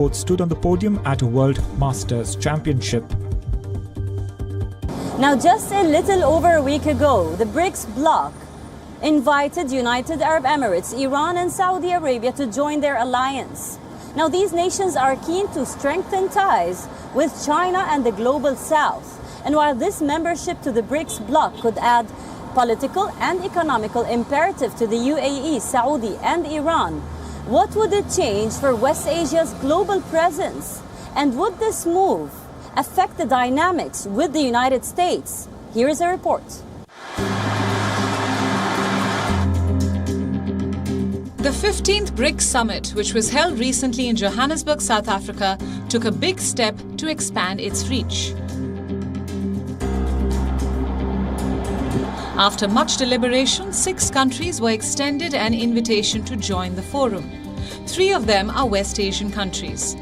Stood on the podium at a World Masters Championship. Now, just a little over a week ago, the BRICS bloc invited United Arab Emirates, Iran and Saudi Arabia to join their alliance. Now, these nations are keen to strengthen ties with China and the global south. And while this membership to the BRICS bloc could add political and economical imperative to the UAE, Saudi and Iran, what would it change for West Asia's global presence? And would this move affect the dynamics with the United States? Here is a report. The 15th BRICS summit, which was held recently in Johannesburg, South Africa, took a big step to expand its reach. After much deliberation, 6 countries were extended an invitation to join the forum. 3 of them are West Asian countries.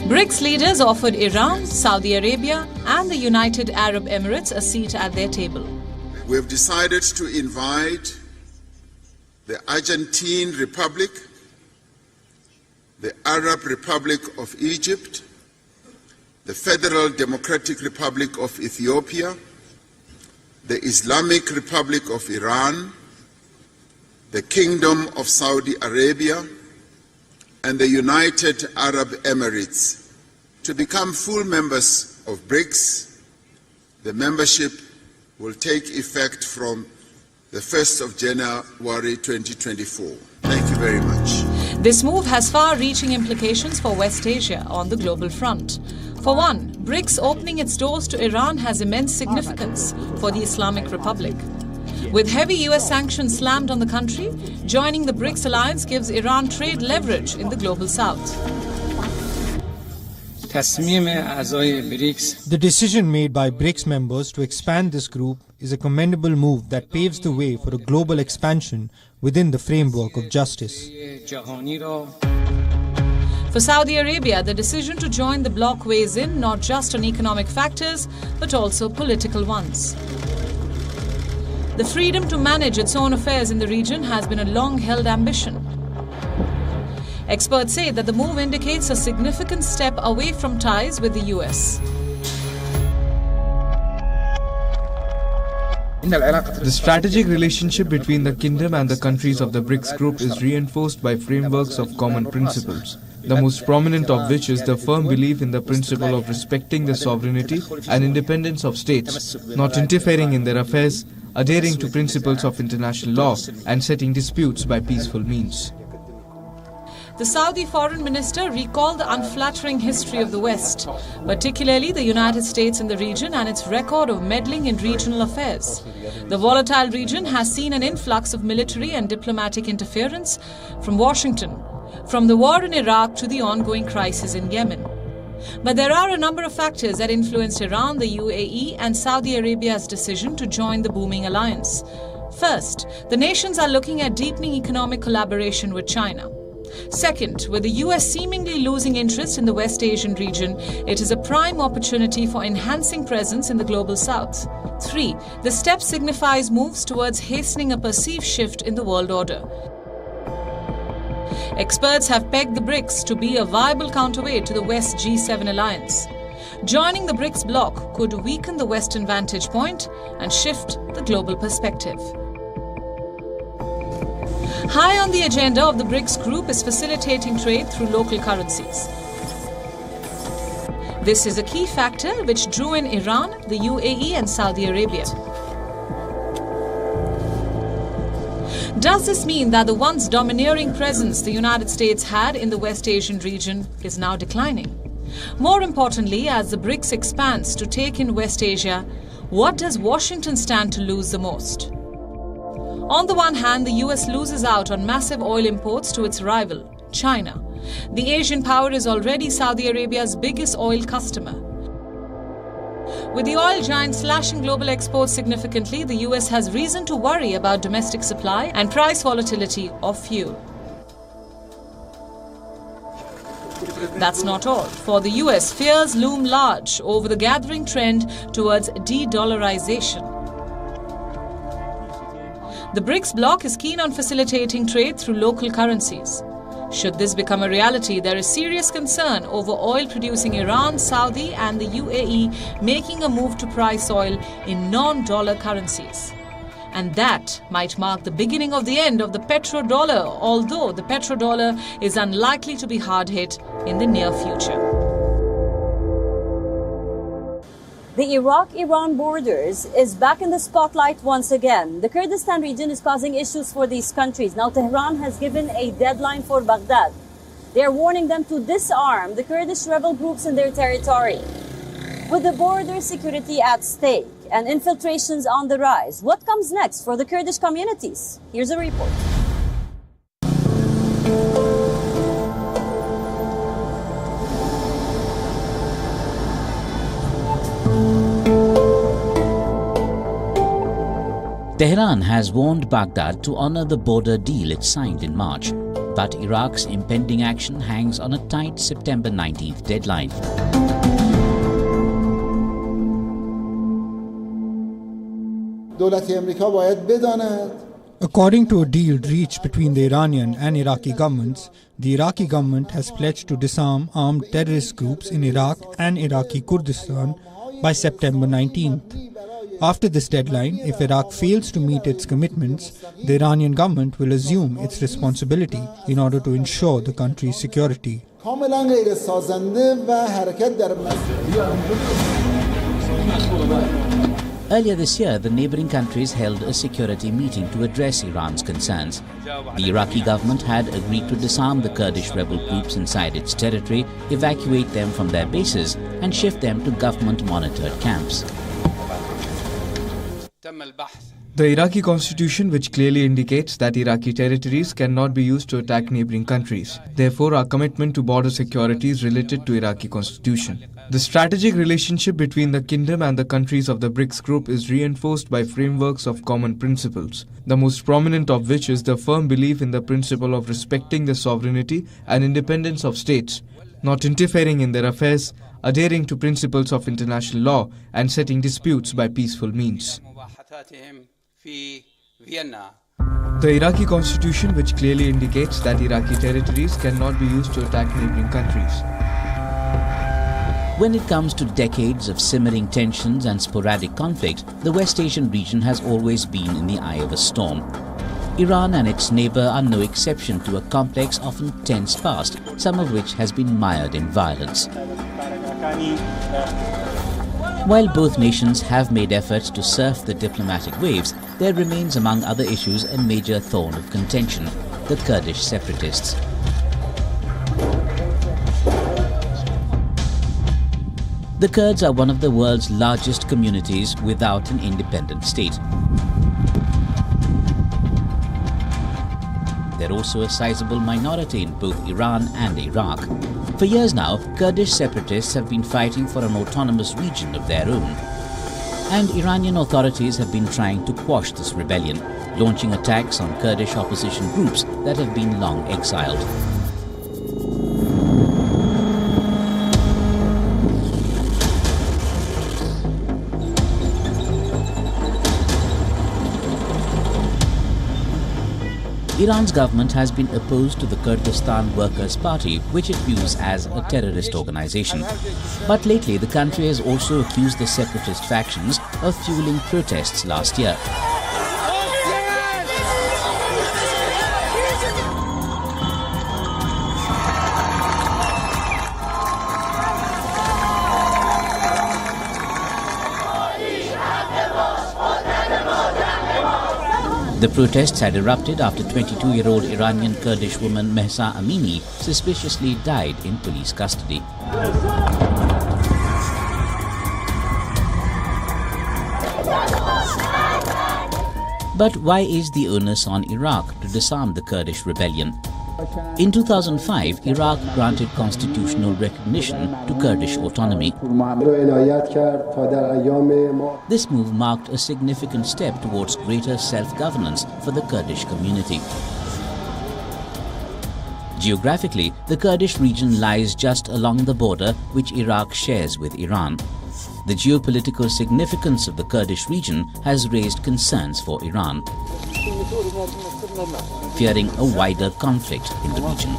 BRICS leaders offered Iran, Saudi Arabia and the United Arab Emirates a seat at their table. We have decided to invite the Argentine Republic, the Arab Republic of Egypt, the Federal Democratic Republic of Ethiopia, the Islamic Republic of Iran, the Kingdom of Saudi Arabia, and the United Arab Emirates to become full members of BRICS. The membership will take effect from the 1st of January 2024. Thank you very much. This move has far-reaching implications for West Asia on the global front. For one, BRICS opening its doors to Iran has immense significance for the Islamic Republic. With heavy US sanctions slammed on the country, joining the BRICS alliance gives Iran trade leverage in the global south. The decision made by BRICS members to expand this group is a commendable move that paves the way for a global expansion within the framework of justice. For Saudi Arabia, the decision to join the bloc weighs in not just on economic factors, but also political ones. The freedom to manage its own affairs in the region has been a long-held ambition. Experts say that the move indicates a significant step away from ties with the US. The strategic relationship between the kingdom and the countries of the BRICS group is reinforced by frameworks of common principles, the most prominent of which is the firm belief in the principle of respecting the sovereignty and independence of states, not interfering in their affairs, adhering to principles of international law, and settling disputes by peaceful means. The Saudi foreign minister recalled the unflattering history of the West, particularly the United States in the region and its record of meddling in regional affairs. The volatile region has seen an influx of military and diplomatic interference from Washington, from the war in Iraq to the ongoing crisis in Yemen. But there are a number of factors that influenced Iran, the UAE and Saudi Arabia's decision to join the booming alliance. First, the nations are looking at deepening economic collaboration with China. Second, with the US seemingly losing interest in the West Asian region, it is a prime opportunity for enhancing presence in the global south. 3. The step signifies moves towards hastening a perceived shift in the world order. Experts have pegged the BRICS to be a viable counterweight to the West G7 alliance. Joining the BRICS bloc could weaken the Western vantage point and shift the global perspective. High on the agenda of the BRICS group is facilitating trade through local currencies. This is a key factor which drew in Iran, the UAE and Saudi Arabia. Does this mean that the once domineering presence the United States had in the West Asian region is now declining? More importantly, as the BRICS expands to take in West Asia, what does Washington stand to lose the most? On the one hand, the US loses out on massive oil imports to its rival, China. The Asian power is already Saudi Arabia's biggest oil customer. With the oil giant slashing global exports significantly, the US has reason to worry about domestic supply and price volatility of fuel. That's not all. For the US, fears loom large over the gathering trend towards de-dollarization. The BRICS bloc is keen on facilitating trade through local currencies. Should this become a reality, there is serious concern over oil-producing Iran, Saudi and the UAE making a move to price oil in non-dollar currencies. And that might mark the beginning of the end of the petrodollar, although the petrodollar is unlikely to be hard hit in the near future. The Iraq-Iran borders is back in the spotlight once again. The Kurdistan region is causing issues for these countries. Now, Tehran has given a deadline for Baghdad. They are warning them to disarm the Kurdish rebel groups in their territory. With the border security at stake and infiltrations on the rise, what comes next for the Kurdish communities? Here's a report. Tehran has warned Baghdad to honor the border deal it signed in March, but Iraq's impending action hangs on a tight September 19th deadline. According to a deal reached between the Iranian and Iraqi governments, the Iraqi government has pledged to disarm armed terrorist groups in Iraq and Iraqi Kurdistan by September 19th. After this deadline, if Iraq fails to meet its commitments, the Iranian government will assume its responsibility in order to ensure the country's security. Earlier this year, the neighboring countries held a security meeting to address Iran's concerns. The Iraqi government had agreed to disarm the Kurdish rebel groups inside its territory, evacuate them from their bases, and shift them to government-monitored camps. The Iraqi constitution, which clearly indicates that Iraqi territories cannot be used to attack neighboring countries. Therefore, our commitment to border security is related to Iraqi constitution. The strategic relationship between the kingdom and the countries of the BRICS group is reinforced by frameworks of common principles, the most prominent of which is the firm belief in the principle of respecting the sovereignty and independence of states, not interfering in their affairs, adhering to principles of international law, and settling disputes by peaceful means. The Iraqi constitution, which clearly indicates that Iraqi territories cannot be used to attack neighboring countries. When it comes to decades of simmering tensions and sporadic conflict, the West Asian region has always been in the eye of a storm. Iran and its neighbor are no exception to a complex, often tense past, some of which has been mired in violence. While both nations have made efforts to surf the diplomatic waves, there remains among other issues a major thorn of contention: the Kurdish separatists. The Kurds are one of the world's largest communities without an independent state. They're also a sizable minority in both Iran and Iraq. For years now, Kurdish separatists have been fighting for an autonomous region of their own. And Iranian authorities have been trying to quash this rebellion, launching attacks on Kurdish opposition groups that have been long exiled. Iran's government has been opposed to the Kurdistan Workers' Party, which it views as a terrorist organization. But lately, the country has also accused the separatist factions of fueling protests last year. The protests had erupted after 22-year-old Iranian Kurdish woman Mahsa Amini suspiciously died in police custody. But why is the onus on Iraq to disarm the Kurdish rebellion? In 2005, Iraq granted constitutional recognition to Kurdish autonomy. This move marked a significant step towards greater self-governance for the Kurdish community. Geographically, the Kurdish region lies just along the border which Iraq shares with Iran. The geopolitical significance of the Kurdish region has raised concerns for Iran. fearing a wider conflict in the region.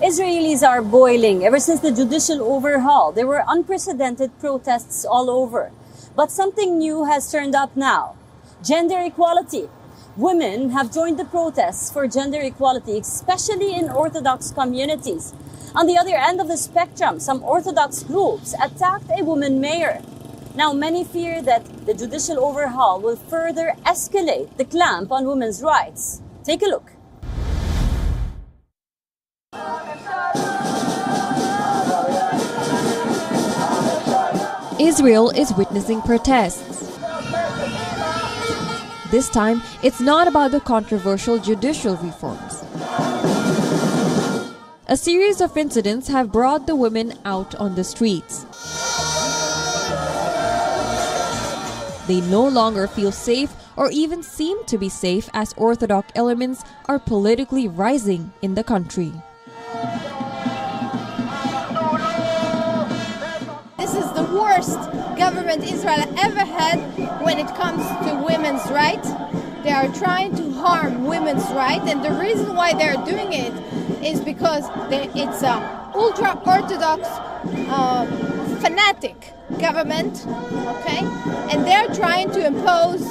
Israelis are boiling. Ever since the judicial overhaul, there were unprecedented protests all over. But something new has turned up now. Gender equality. Women have joined the protests for gender equality, especially in Orthodox communities. On the other end of the spectrum, some Orthodox groups attacked a woman mayor. Now, many fear that the judicial overhaul will further escalate the clamp on women's rights. Take a look. Israel is witnessing protests. This time, it's not about the controversial judicial reforms. A series of incidents have brought the women out on the streets. They no longer feel safe or even seem to be safe as Orthodox elements are politically rising in the country. This is the worst government Israel ever had when it comes to women's rights. They are trying to harm women's rights, and the reason why they're doing it is because it's an ultra-orthodox fanatic government, okay? And they're trying to impose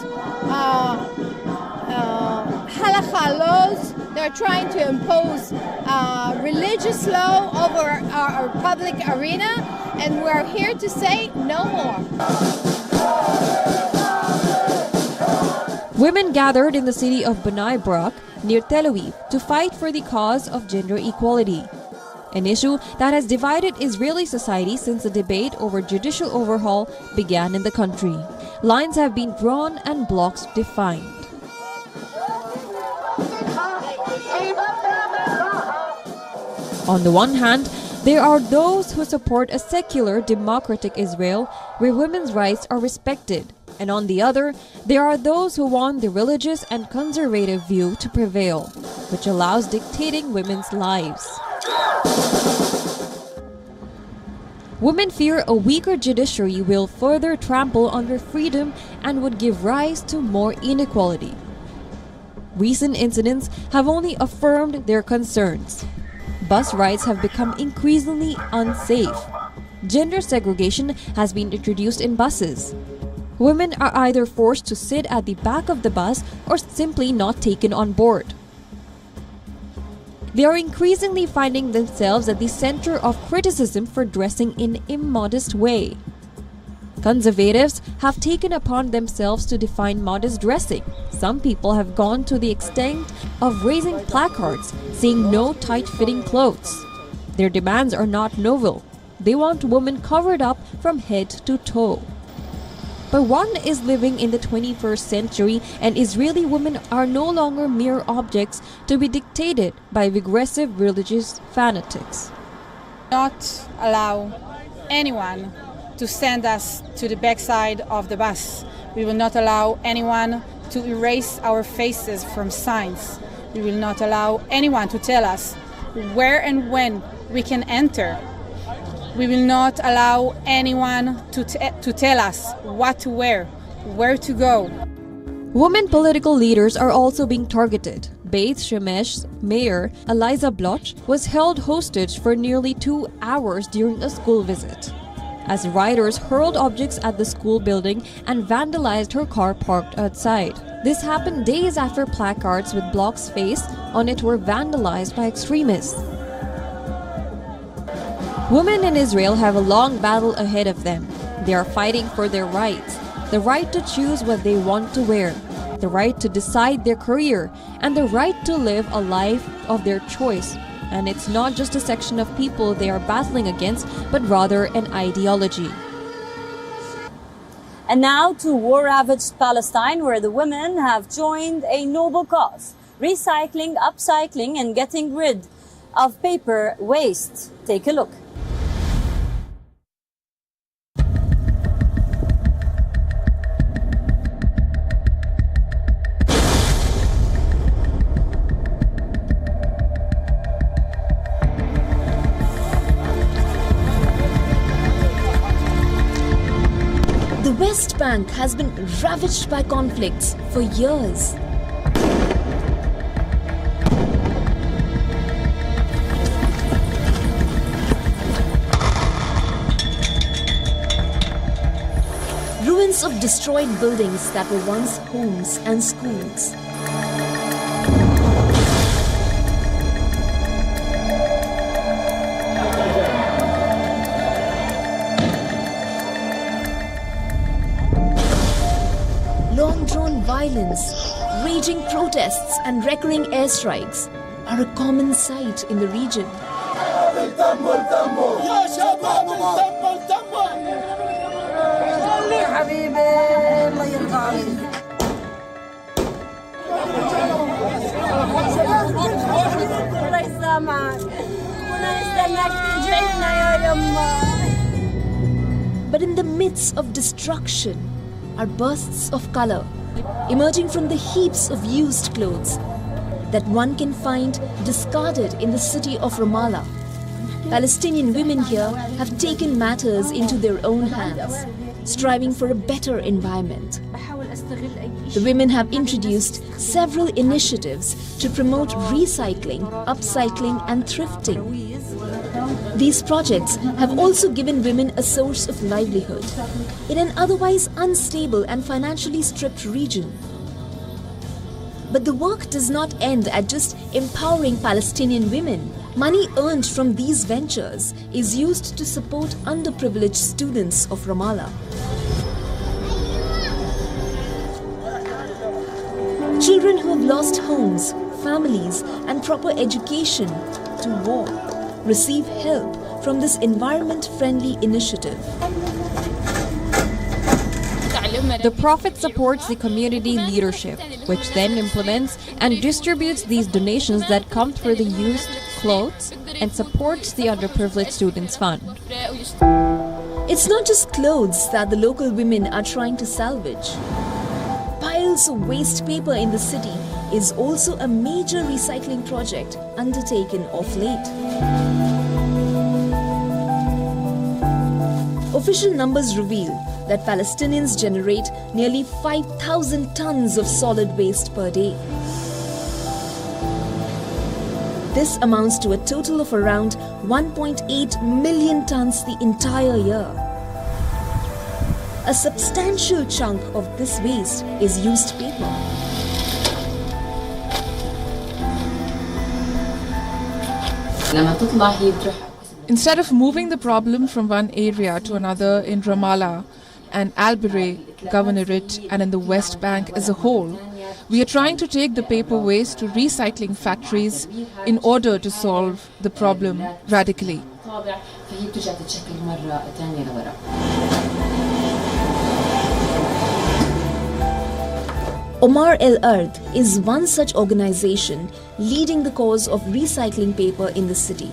halakha laws. They're trying to impose religious law over our public arena, and we're here to say no more. Women gathered in the city of Bnei Brak near Tel Aviv to fight for the cause of gender equality, an issue that has divided Israeli society since the debate over judicial overhaul began in the country. Lines have been drawn and blocks defined. On the one hand, there are those who support a secular, democratic Israel where women's rights are respected. And on the other, there are those who want the religious and conservative view to prevail, which allows dictating women's lives. Women fear a weaker judiciary will further trample on their freedom and would give rise to more inequality. Recent incidents have only affirmed their concerns. Bus rides have become increasingly unsafe. Gender segregation has been introduced in buses. Women are either forced to sit at the back of the bus or simply not taken on board. They are increasingly finding themselves at the center of criticism for dressing in an immodest way. Conservatives have taken upon themselves to define modest dressing. Some people have gone to the extent of raising placards saying no tight-fitting clothes. Their demands are not novel. They want women covered up from head to toe. But one is living in the 21st century, and Israeli women are no longer mere objects to be dictated by regressive religious fanatics. Not allow anyone to send us to the backside of the bus. We will not allow anyone to erase our faces from signs. We will not allow anyone to tell us where and when we can enter. We will not allow anyone to tell us what to wear, where to go. Women political leaders are also being targeted. Beit Shemesh's mayor, Eliza Bloch, was held hostage for nearly 2 hours during a school visit, as rioters hurled objects at the school building and vandalized her car parked outside. This happened days after placards with Bloch's face on it were vandalized by extremists. Women in Israel have a long battle ahead of them. They are fighting for their rights, the right to choose what they want to wear, the right to decide their career, and the right to live a life of their choice. And it's not just a section of people they are battling against, but rather an ideology. And now to war-ravaged Palestine, where the women have joined a noble cause, recycling, upcycling, and getting rid of paper waste. Take a look. The West Bank has been ravaged by conflicts for years. Ruins of destroyed buildings that were once homes and schools. Long-drawn violence, raging protests and recurring airstrikes are a common sight in the region. But in the midst of destruction are bursts of color emerging from the heaps of used clothes that one can find discarded in the city of Ramallah. Palestinian women here have taken matters into their own hands, striving for a better environment. The women have introduced several initiatives to promote recycling, upcycling and thrifting. These projects have also given women a source of livelihood in an otherwise unstable and financially stripped region. But the work does not end at just empowering Palestinian women. Money earned from these ventures is used to support underprivileged students of Ramallah. Children who have lost homes, families and proper education to war receive help from this environment-friendly initiative. The Prophet supports the community leadership, which then implements and distributes these donations that come through the used clothes and supports the underprivileged students fund. It's not just clothes that the local women are trying to salvage. Piles of waste paper in the city is also a major recycling project undertaken of late. Official numbers reveal that Palestinians generate nearly 5,000 tons of solid waste per day. This amounts to a total of around 1.8 million tons the entire year. A substantial chunk of this waste is used paper. Instead of moving the problem from one area to another in Ramallah and Al-Bireh Governorate and in the West Bank as a whole, we are trying to take the paper waste to recycling factories in order to solve the problem radically. Omar El Ard is one such organization leading the cause of recycling paper in the city.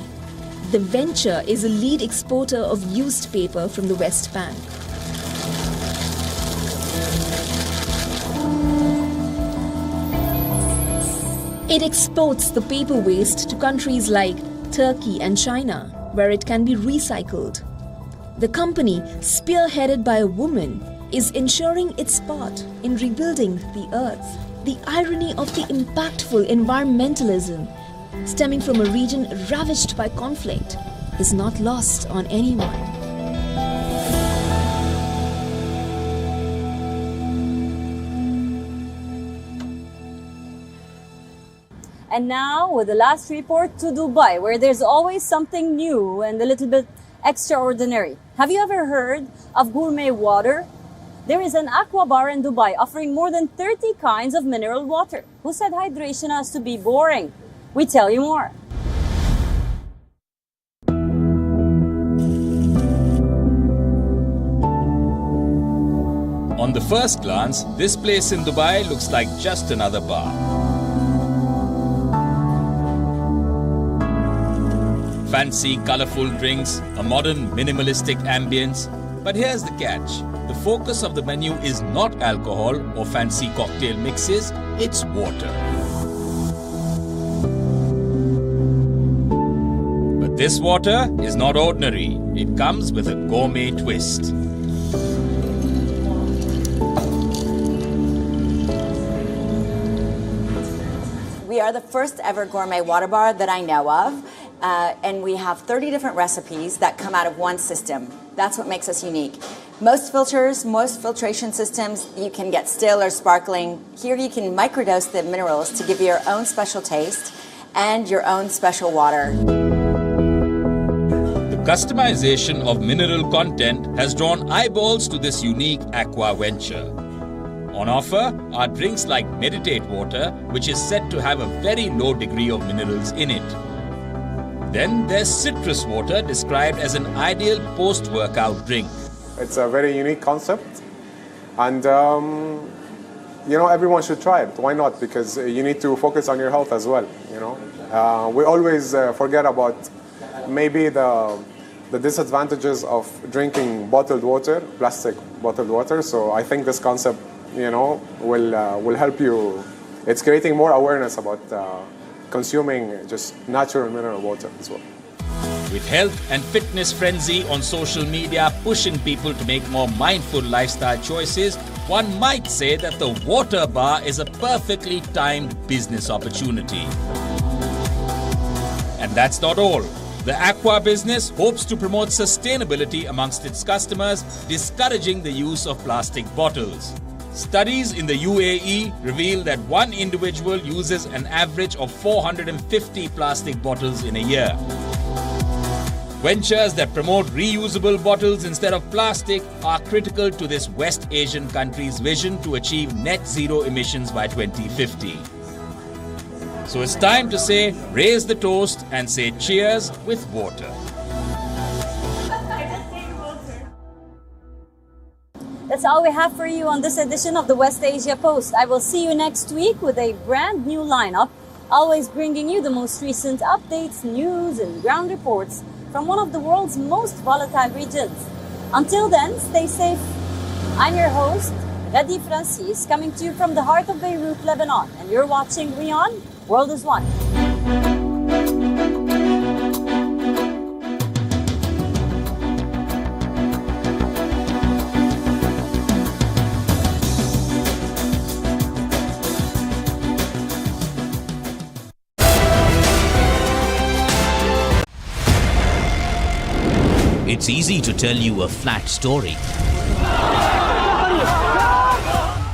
The venture is a lead exporter of used paper from the West Bank. It exports the paper waste to countries like Turkey and China, where it can be recycled. The company, spearheaded by a woman, is ensuring its part in rebuilding the earth. The irony of the impactful environmentalism stemming from a region ravaged by conflict is not lost on anyone. And now, with the last report to Dubai, where there's always something new and a little bit extraordinary. Have you ever heard of Gourmet Water? There is an aqua bar in Dubai offering more than 30 kinds of mineral water. Who said hydration has to be boring? We tell you more. On the first glance, this place in Dubai looks like just another bar. Fancy, colorful drinks, a modern, minimalistic ambience. But here's the catch. The focus of the menu is not alcohol or fancy cocktail mixes, it's water. But this water is not ordinary. It comes with a gourmet twist. are the first ever gourmet water bar that I know of, and we have 30 different recipes that come out of one system. That's what makes us unique. Most filters, most filtration systems, you can get still or sparkling. Here you can microdose the minerals to give you your own special taste and your own special water. The customization of mineral content has drawn eyeballs to this unique aqua venture. On offer are drinks like Meditate Water, which is said to have a very low degree of minerals in it. Then there's Citrus Water, described as an ideal post-workout drink. It's a very unique concept, and everyone should try it. Why not? Because you need to focus on your health as well. We always forget about maybe the disadvantages of drinking bottled water, plastic bottled water. So I think this concept, will help you. It's creating more awareness about consuming just natural mineral water as well. With health and fitness frenzy on social media pushing people to make more mindful lifestyle choices, one might say that the water bar is a perfectly timed business opportunity. And that's not all. The aqua business hopes to promote sustainability amongst its customers, discouraging the use of plastic bottles. Studies in the UAE reveal that one individual uses an average of 450 plastic bottles in a year. Ventures that promote reusable bottles instead of plastic are critical to this West Asian country's vision to achieve net zero emissions by 2050. So it's time to say, raise the toast and say cheers with water. That's all we have for you on this edition of the West Asia Post. I will see you next week with a brand new lineup, always bringing you the most recent updates, news, and ground reports from one of the world's most volatile regions. Until then, stay safe. I'm your host, Ghadi Francis, coming to you from the heart of Beirut, Lebanon, and you're watching WION World is One. It's easy to tell you a flat story.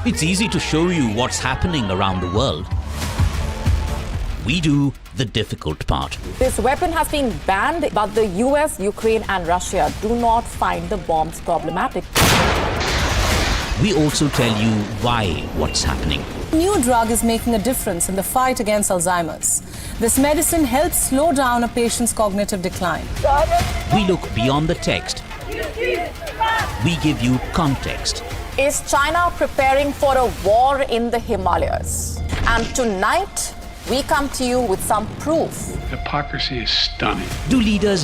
It's easy to show you what's happening around the world. We do the difficult part. This weapon has been banned, but the US, Ukraine and Russia do not find the bombs problematic. We also tell you why what's happening. New drug is making a difference in the fight against Alzheimer's. This medicine helps slow down a patient's cognitive decline. We look beyond the text. We give you context. Is China preparing for a war in the Himalayas? And tonight, we come to you with some proof. Hypocrisy is stunning. Do leaders